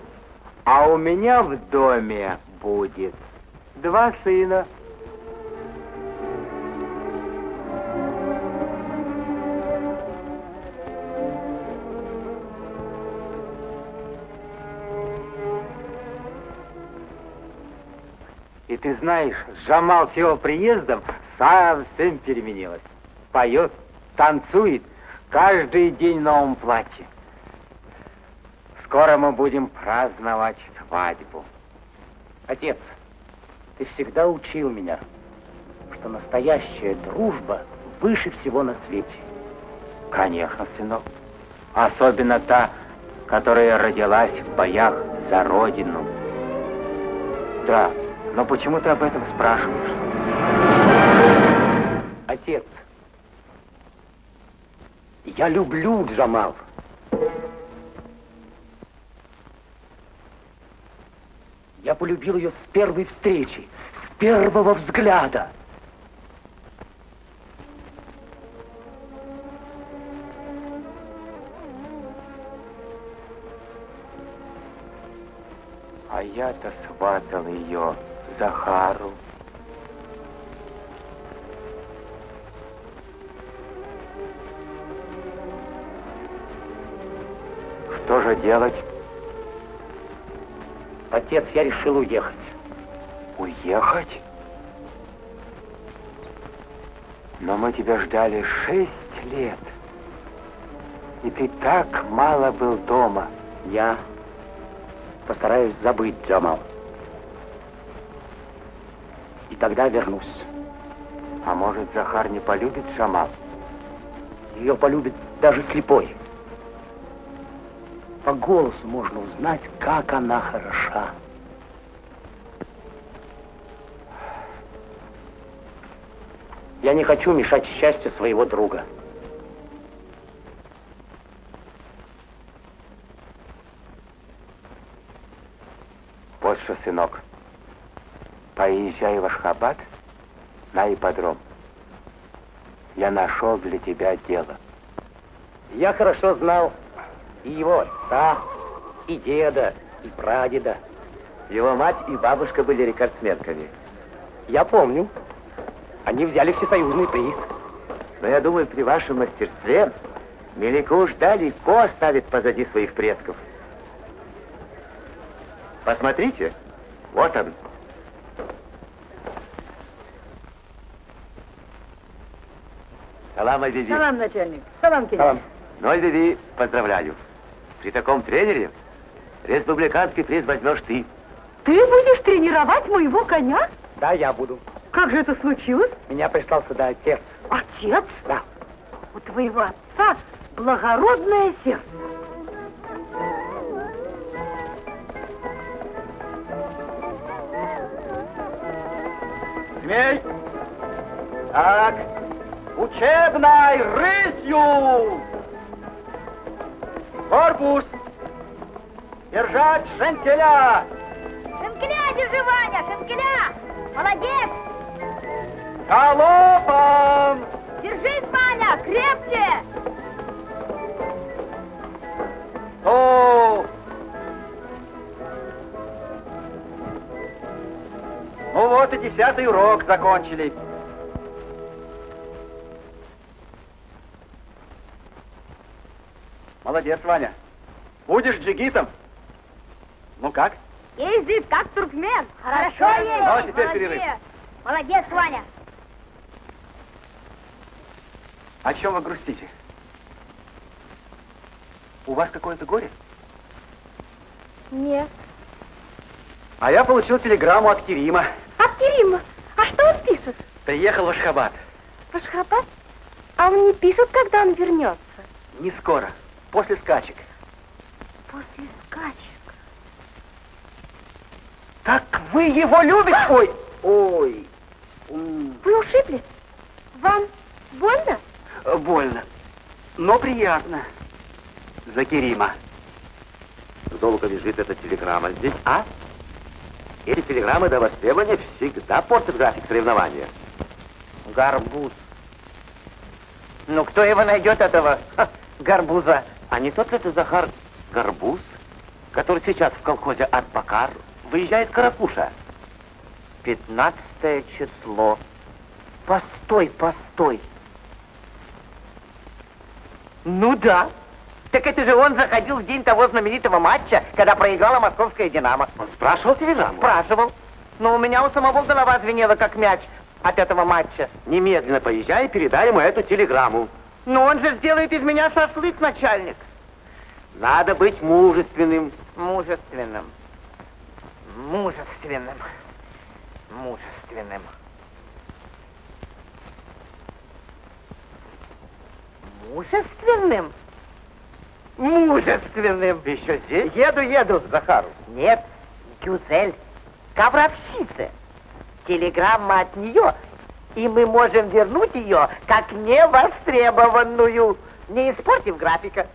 а у меня в доме будет 2 сына. ты знаешь, Джамал с его приездом совсем переменилась. Поет, танцует, каждый день в новом платье. Скоро мы будем праздновать свадьбу. Отец, ты всегда учил меня, что настоящая дружба выше всего на свете. Конечно, сынок. Особенно та, которая родилась в боях за Родину. Да, но почему ты об этом спрашиваешь? Отец, я люблю Джамал. Я полюбил ее с первой встречи, с первого взгляда. А я-то сватал ее Захару. Что же делать? Отец, я решил уехать. Уехать? Но мы тебя ждали 6 лет. И ты так мало был дома. Я постараюсь забыть Джамал. И тогда вернусь. А может, Захар не полюбит Джамал? Ее полюбит даже слепой. По голосу можно узнать, как она хороша. Я не хочу мешать счастью своего друга. Вот что, сынок, поезжай в Ашхабад на ипподром. Я нашел для тебя дело. Я хорошо знал и его отца, и деда, и прадеда. Его мать и бабушка были рекордсменками. Я помню. Они взяли всесоюзный приз. Но я думаю, при вашем мастерстве Меликуш далеко оставит позади своих предков. Посмотрите, вот он. Салам, Азизи. Салам, начальник. Салам, Кирилл. Салам. Ну, Азизи, поздравляю. При таком тренере республиканский приз возьмешь ты. Ты будешь тренировать моего коня? Да, я буду. Как же это случилось? Меня прислал сюда отец. Отец? Да. У твоего отца благородное сердце. Змей! Так, учебной рысью! Корпус! Держать шенкеля! Шенкеля держи, Ваня, шенкеля! Молодец! Галопом! Держись, Ваня, крепче! Ну вот и 10-й урок закончили. Молодец, Ваня. Будешь джигитом? Ну как? Ездит как туркмен. Хорошо ездит. Ну, а теперь перерыв. Молодец, Ваня. О чем вы грустите? У вас какое-то горе? Нет. А я получил телеграмму от Керима. От Керима? А что он пишет? Приехал в Ашхабад. В Ашхабад? А он не пишет, когда он вернется? Не скоро. После скачек. После скачек. Так вы его любите? Ой, ой. Вы ушиблись? Вам больно? Больно, но приятно. За Керима. Долго лежит эта телеграмма здесь, а? Эти телеграммы до востребования всегда портят график соревнования. Гарбуз. Ну, кто его найдет, этого гарбуза? А не тот ли это Захар Гарбуз, который сейчас в колхозе Ат-Бакар выезжает с Каракуша? 15 число. Постой, постой. Ну да. Так это же он заходил в день того знаменитого матча, когда проиграла московская «Динамо». Он спрашивал телеграмму? Спрашивал. Но у меня у самого голова звенела, как мяч от этого матча. Немедленно поезжай и передай ему эту телеграмму. Но он же сделает из меня шашлык, начальник. Надо быть мужественным. Мужественным. Мужественным. Мужественным. Мужественным? Мужественным. Ты еще здесь? Еду. Захару. Нет, Гюзель, ковровщица. Телеграмма от нее, и мы можем вернуть ее как невостребованную, не испортив графика.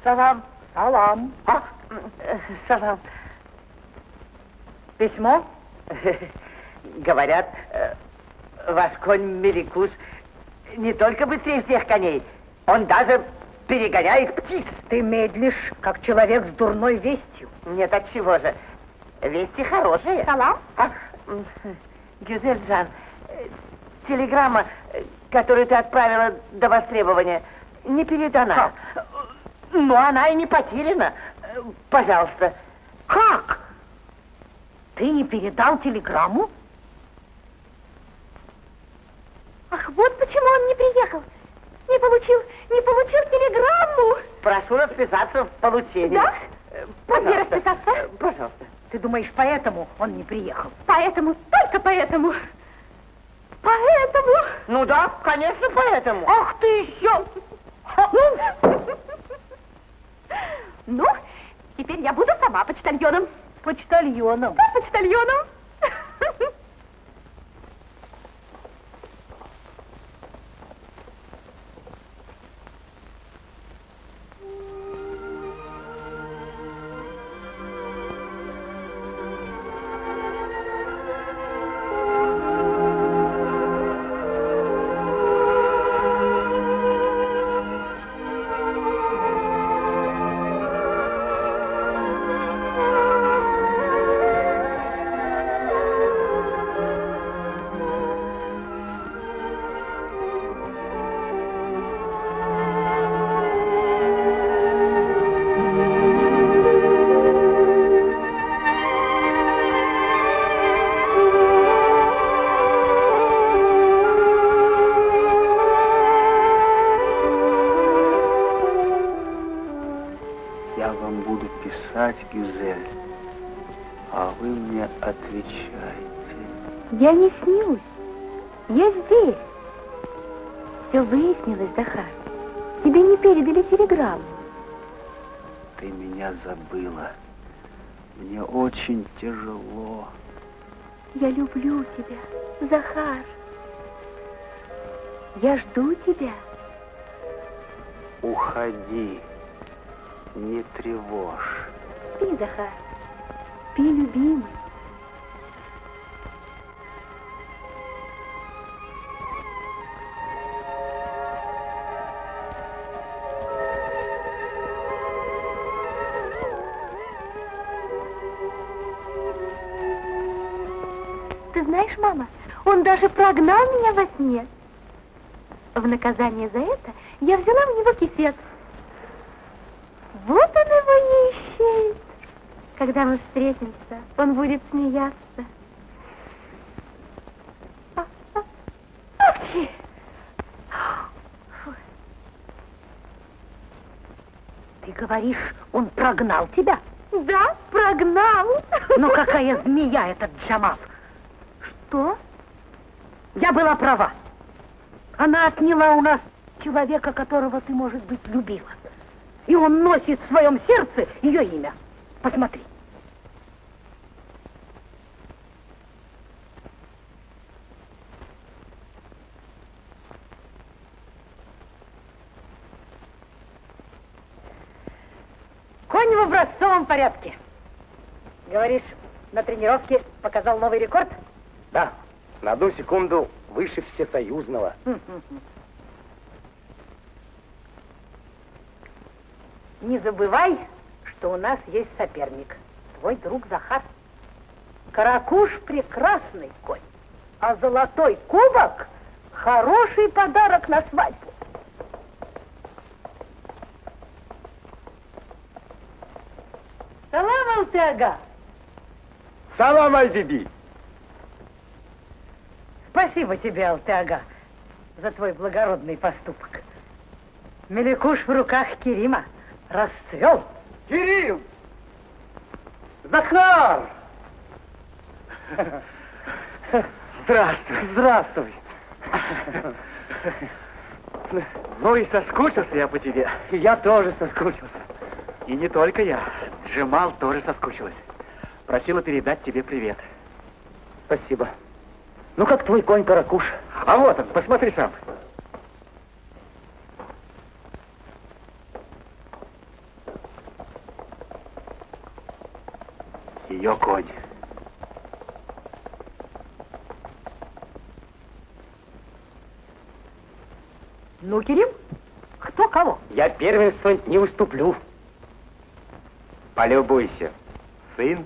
Салам. Салам. Салам. Письмо? Говорят, ваш конь Меликуш не только быстрее всех коней, он даже перегоняет птиц. Ты медлишь, как человек с дурной вестью. Нет, от чего же? Вести хорошие. Салам? Гюзель Жан, телеграмма, которую ты отправила до востребования, не передана. Но она и не потеряна. Пожалуйста. Как? Ты не передал телеграмму? Ах, вот почему он не приехал. Не получил телеграмму. Прошу расписаться в получении. Да? Пожалуйста. Где расписаться? Пожалуйста. Ты думаешь, поэтому он не приехал? Поэтому, только поэтому. Поэтому. Ну да, конечно, поэтому. Ах ты еще! Ну, теперь я буду сама почтальоном. Почтальоном? Да, почтальоном. Я вам буду писать, Гюзель, а вы мне отвечаете. Я не снюсь. Я здесь. Все выяснилось, Захар. Тебе не передали телеграмму. Ты меня забыла. Мне очень тяжело. Я люблю тебя, Захар. Я жду тебя. Уходи. Не тревожь. Спи, Захар. Спи, любимый. Ты знаешь, мама, он даже прогнал меня во сне. В наказание за это я взяла в него кисет. Вот он его и ищет. Когда мы встретимся, он будет смеяться. Апчхи! Ты говоришь, он прогнал тебя? Да, прогнал. Ну какая змея этот Джамал? Что? Я была права. Она отняла у нас человека, которого ты, может быть, любила. И он носит в своем сердце ее имя. Посмотри. Конь в образцовом порядке. Говоришь, на тренировке показал новый рекорд? Да, на 1 секунду выше всесоюзного. Не забывай, что у нас есть соперник. Твой друг Захар. Каракуш прекрасный конь, а золотой кубок хороший подарок на свадьбу. Салам, Алтеага. Салам, Альбиби. Спасибо тебе, Алтеага, за твой благородный поступок. Меликуш в руках Керима расцвел. Керим! Захар! Здравствуй. Здравствуй. Ну и соскучился я по тебе. Я тоже соскучился. И не только я. Джемал тоже соскучилась. Просила передать тебе привет. Спасибо. Ну как твой конь Каракуш? А вот он, посмотри сам. Ее конь. Ну, Керим, кто кого? Я первенство не уступлю. Полюбуйся. Сын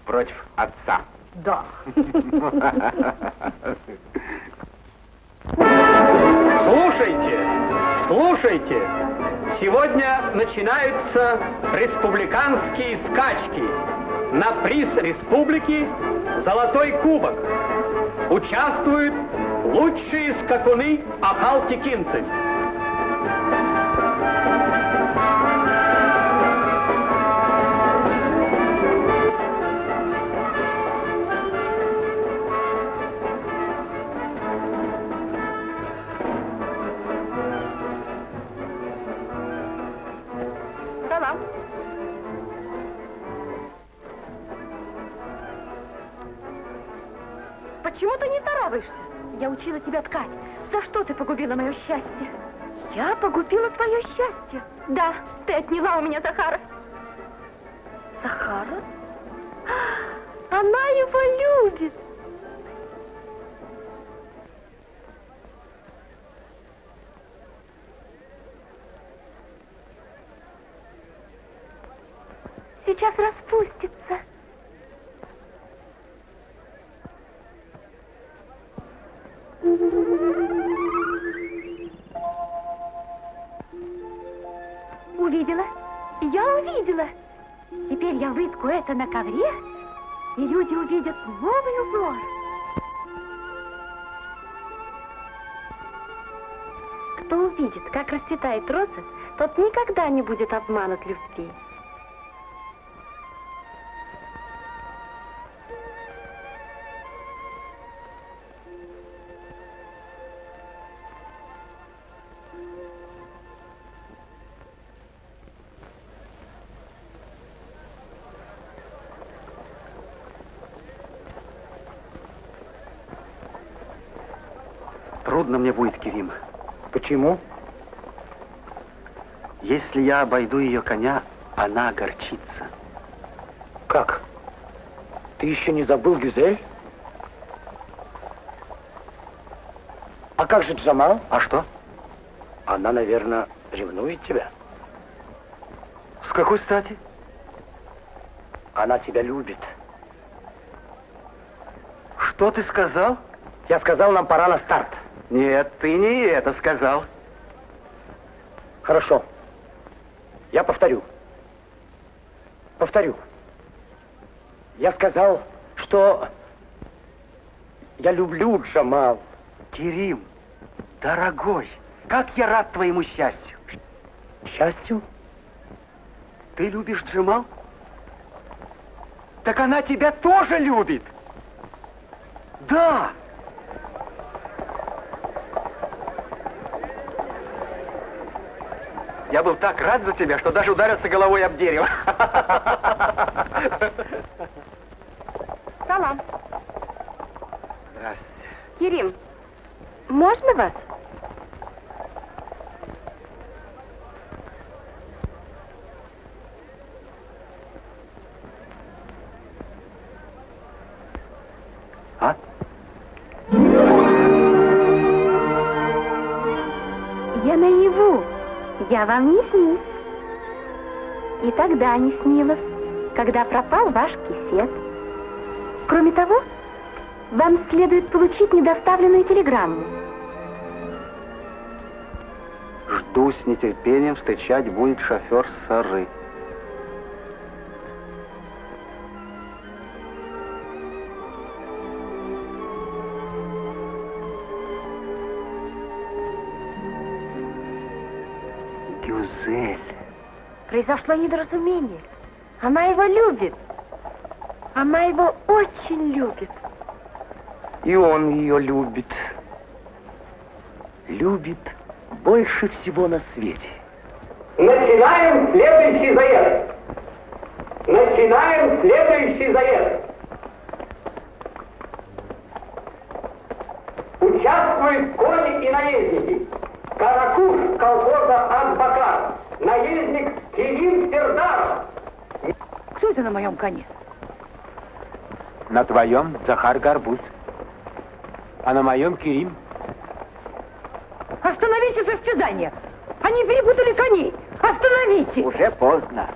против отца. Да. Слушайте, слушайте. Сегодня начинаются республиканские скачки. На приз республики золотой кубок. Участвуют лучшие скакуны ахалтекинцы. Салам. Почему ты не здороваешься? Я учила тебя ткать. За что ты погубила мое счастье? Я погубила твое счастье? Да, ты отняла у меня Захара. Захара? Она его любит. Сейчас распустится. Увидела? Я увидела. Теперь я выткну это на ковре, и люди увидят новый узор. Кто увидит, как расцветает роза, тот никогда не будет обманут любви. трудно мне будет, Керим. Почему? Если я обойду ее коня, она огорчится. Как? Ты еще не забыл Гюзель? А как же Джамал? А что? Она, наверное, ревнует тебя. С какой стати? Она тебя любит. Что ты сказал? Я сказал, нам пора на старт. Нет, ты не это сказал. Хорошо. Я повторю. Я сказал, что я люблю Джамал. Керим, дорогой, как я рад твоему счастью. Счастью? Ты любишь Джамал? Так она тебя тоже любит. Да. Я был так рад за тебя, что даже ударился головой об дерево. Салам. Здрасте. Керим, можно вас? А? Я наяву. Я вам не снюсь. И тогда не снилось, когда пропал ваш кисет. Кроме того, вам следует получить недоставленную телеграмму. Жду с нетерпением встречать будет шофер Сары. Гюзель. Произошло недоразумение. Она его любит. Она его очень любит. И он ее любит. Любит больше всего на свете. Начинаем следующий заезд. Участвуют кони и наездники. Каракуш колхоза Азбакар. Наездник Керим Сердаров. Кто это на моем коне? На твоем Захар Горбуз, а на моем Керим. Остановите состязание! Они перепутали коней! Остановите! Уже поздно.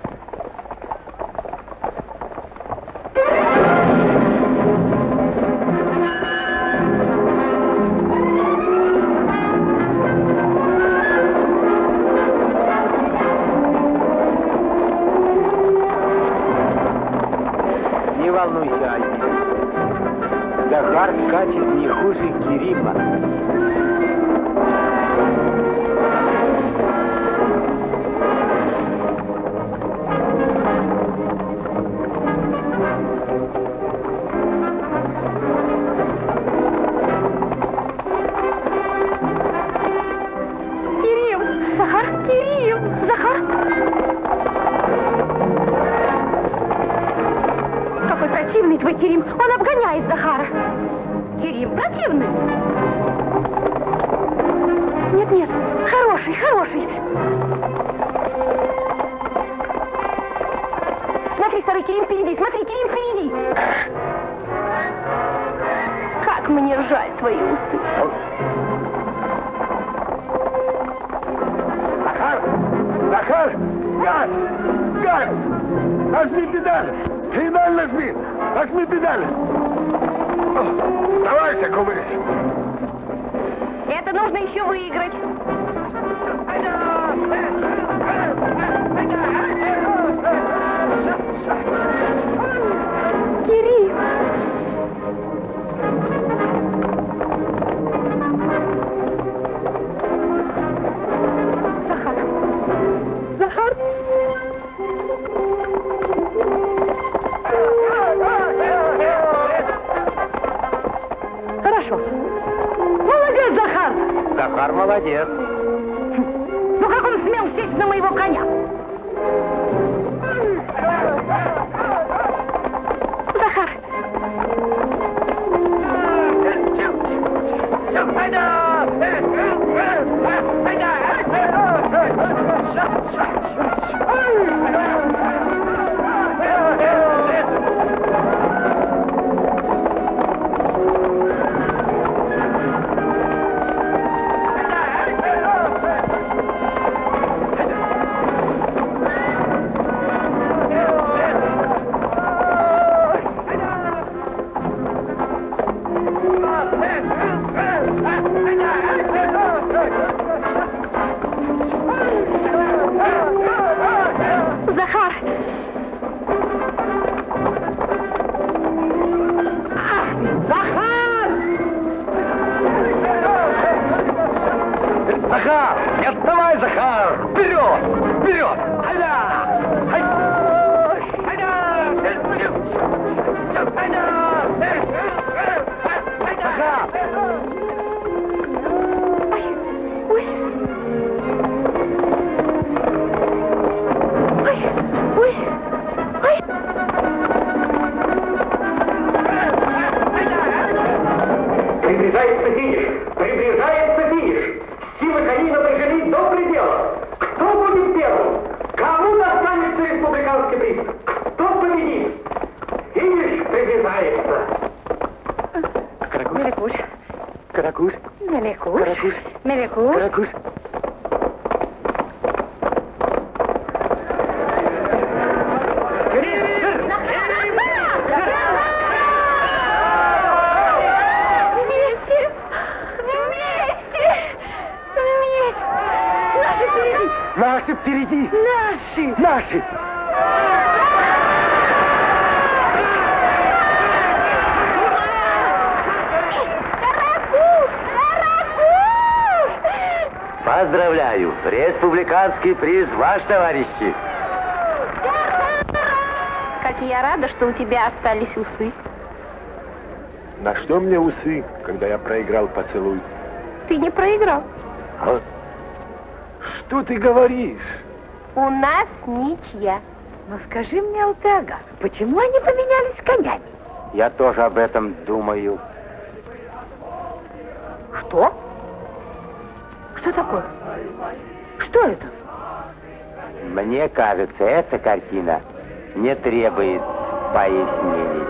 Не волнуйся, Альбин. Захар скачет не хуже Керима. Захар! Какой противный твой Керим! Он обгоняет Захара! Керим противный! Нет, хороший! Смотри, старый Керим впереди! Как мне жаль твои усы! Захар! Газ! Нажми педаль! Педаль нажми педаль! Давайте, кумырь! Это нужно еще выиграть! Керим! Захар! Хорошо. Молодец, Захар! Захар молодец. Ну как он смел сесть на моего коня? Захар! Все, Захар! Захар! Не отставай, Захар! Вперед! Вперед! Айда! Айда! Захар! Приближается финиш! Приближается финиш! Силы коней напряжены до предела! Кто будет первым? Кому достанется республиканский приз? Кто победит? Финиш приближается! Меликуш. Каракуш. Меликуш. Каракуш. Меликуш. Каракуш. Наши впереди! Наши! Наши! Поздравляю! Республиканский приз ваш, товарищи! Как я рада, что у тебя остались усы. На что мне усы, когда я проиграл поцелуй? Ты не проиграл. А? Что ты говоришь? У нас ничья. Но скажи мне, Алтега, почему они поменялись конями? Я тоже об этом думаю. Что? Что такое? Что это? Мне кажется, эта картина не требует пояснений.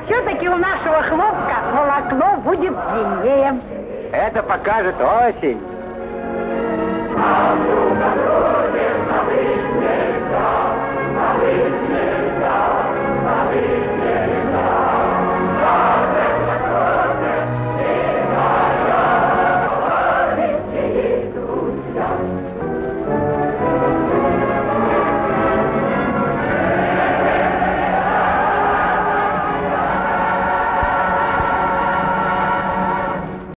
Все-таки у нашего хлопка волокно будет длиннее. Это покажет осень.